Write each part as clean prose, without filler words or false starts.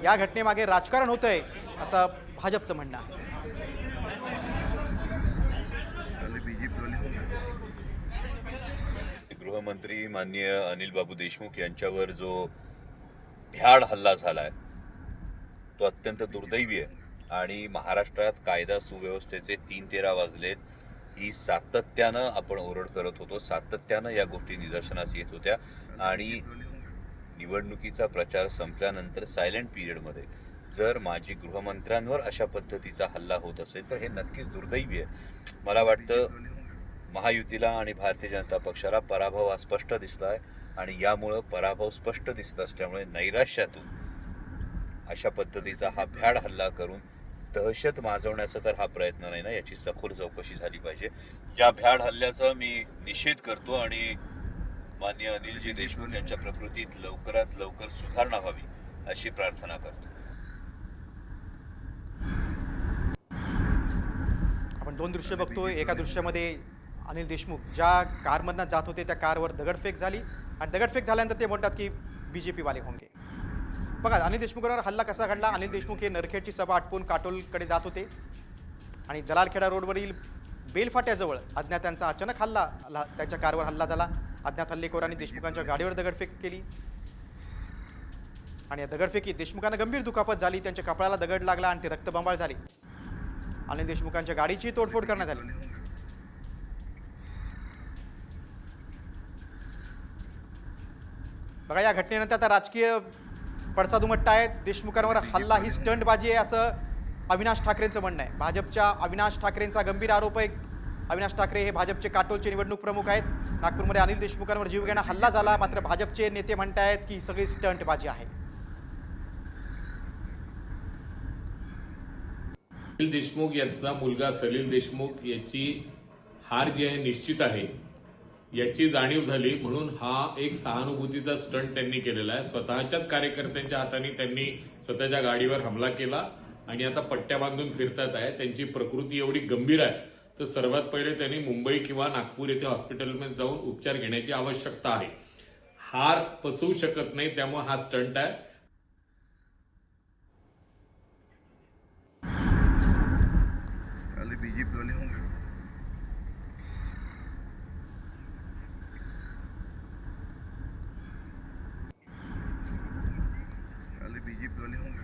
या घटनेमागे राजकारण होतंय असं भाजपचं म्हणणं आहे। गृहमंत्री माननीय अनिल बाबू देशमुख यांच्यावर जो भ्याड हल्ला झालाय तो अत्यंत दुर्दैवी आहे आणि महाराष्ट्रात कायदा सुव्यवस्थेचे 3-13 वाजलेत ही सातत्यानं आपण ओरड करत होतो, सातत्यानं या गोष्टी निदर्शनास येत होत्या आणि निवडणुकीचा प्रचार संपल्यानंतर सायलेंट पिरियडमध्ये जर माजी गृहमंत्र्यांवर अशा पद्धतीचा हल्ला होत असेल तर हे नक्कीच दुर्दैवी आहे। मला वाटतं महायुतीला आणि भारतीय जनता पक्षाला पराभव हा स्पष्ट दिसलाय आणि यामुळं पराभव स्पष्ट दिसत असल्यामुळे नैराश्यातून अशा पद्धतीचा हा भ्याड हल्ला करून दहशत माजवण्याचा तर हा प्रयत्न नाही ना, याची सखोल चौकशी झाली पाहिजे। या भ्याड हल्ल्याचा मी निषेध करतो आणि माननीय अनिलजी देशमुख यांच्या प्रकृतीत लवकरात लवकर सुधारणा व्हावी अशी प्रार्थना करतो। आपण दोन दृश्य बघतोय। एका दृश्यामध्ये अनिल देशमुख ज्या कारमधनं जात होते त्या कारवर दगडफेक झाली आणि दगडफेक झाल्यानंतर ते म्हणतात की बीजेपी वाले होंगे। बघा अनिल देशमुखांवर हल्ला कसा घडला। अनिल देशमुख हे नरखेडची सभा आटपून काटोलकडे जात होते आणि जलालखेडा रोडवरील बेलफाट्याजवळ अज्ञातांचा अचानक त्यांच्या कारवर हल्ला झाला। अज्ञात हल्लेखोरांनी देशमुखांच्या गाडीवर दगडफेक केली आणि या दगडफेकीत देशमुखांना गंभीर दुखापत झाली। त्यांच्या कपाळाला दगड लागला आणि ते रक्तबंबाळ झाले। अनिल देशमुखांच्या गाडीची तोडफोड करण्यात आली। बघा या घटनेनंतर आता राजकीय पडसाद उमटत आहेत। देशमुखांवर हल्ला ही स्टंटबाजी आहे असं अविनाश ठाकरेंचं म्हणणं आहे। भाजपच्या अविनाश ठाकरेंचा गंभीर आरोप आहे। अविनाश ठाकरे हे भाजपचे काटोलचे निवडणूक प्रमुख आहेत। नागपूरमध्ये अनिल देशमुखांवर जीवघेणा हल्ला झाला, मात्र भाजपचे नेते म्हणतायत की सगळी स्टंटबाजी आहे। अनिल देशमुख यांचा मुलगा सलील देशमुख याची हार जी आहे निश्चित आहे याची जाणीव झाली, म्हणून हा एक सहानुभूतीचा स्टंट त्यांनी केलेला आहे। स्वतःच्याच कार्यकर्त्यांच्या हाताने त्यांनी स्वतःच्या गाडीवर हमला केला आणि आता पट्ट्या बांधून फिरतात आहे। त्यांची प्रकृती एवढी गंभीर आहे तर सर्वात पहिले त्यांनी मुंबई किंवा नागपूर येथे हॉस्पिटलमध्ये जाऊन उपचार घेण्याची आवश्यकता आहे। हार पचवू शकत नाही, त्यामुळे हा स्टंट आहे। बीजेपी वाले होंगे। बीजेपी वाले होंगे।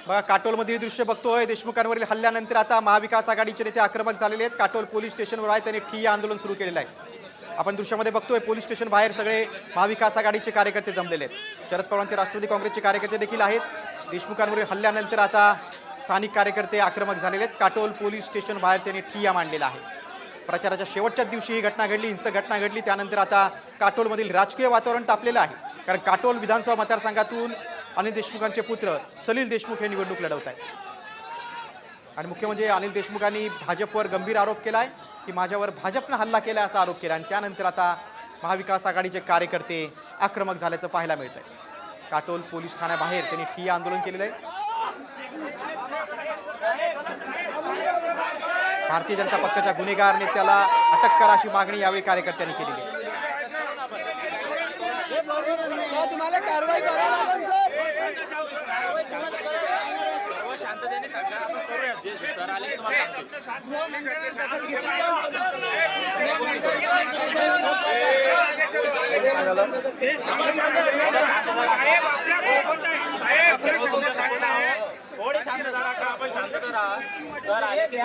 बघा काटोलमधील दृश्य बघतोय। देशमुखांवरील हल्ल्यानंतर आता महाविकास आघाडीचे नेते आक्रमक झालेले आहेत। काटोल पोलीस स्टेशनवर आहे, त्यांनी ठिय्या आंदोलन सुरू केलेलं आहे। आपण दृश्यामध्ये बघतोय पोलीस स्टेशन बाहेर सगळे महाविकास आघाडीचे कार्यकर्ते जमलेले आहेत। शरद पवारांचे राष्ट्रवादी काँग्रेसचे कार्यकर्ते देखील आहेत। देशमुखांवरील हल्ल्यानंतर आता स्थानिक कार्यकर्ते आक्रमक झालेले आहेत। काटोल पोलीस स्टेशन बाहेर त्यांनी ठिय्या मांडलेला आहे। प्रचाराच्या शेवटच्या दिवशी ही घटना घडली, हिंसक घटना घडली। त्यानंतर आता काटोलमधील राजकीय वातावरण तापलेलं आहे, कारण काटोल विधानसभा मतदारसंघातून अनिल देशमुखांचे पुत्र सलील देशमुख हे निवडणूक लढवत आहेत। आणि मुख्य म्हणजे अनिल देशमुखांनी भाजपवर गंभीर आरोप केलाय की माझ्यावर भाजपनं हल्ला केला असा आरोप केला आणि त्यानंतर आता महाविकास आघाडीचे कार्यकर्ते आक्रमक झाल्याचं पाहायला मिळतंय। काटोल पोलीस ठाण्याबाहेर त्यांनी ठिय्या आंदोलन केलेलं आहे। भारतीय जनता पक्षाच्या गुन्हेगार नेत्याला अटक करा अशी मागणी यावेळी कार्यकर्त्यांनी केलेली आहे। तुम्हाला कारवाई करायला लागेल शांततेने सांगा, आपण करूया जे सर आले की तुम्हाला थोडी शांत राहा, आपण शांत राहा। सर आले की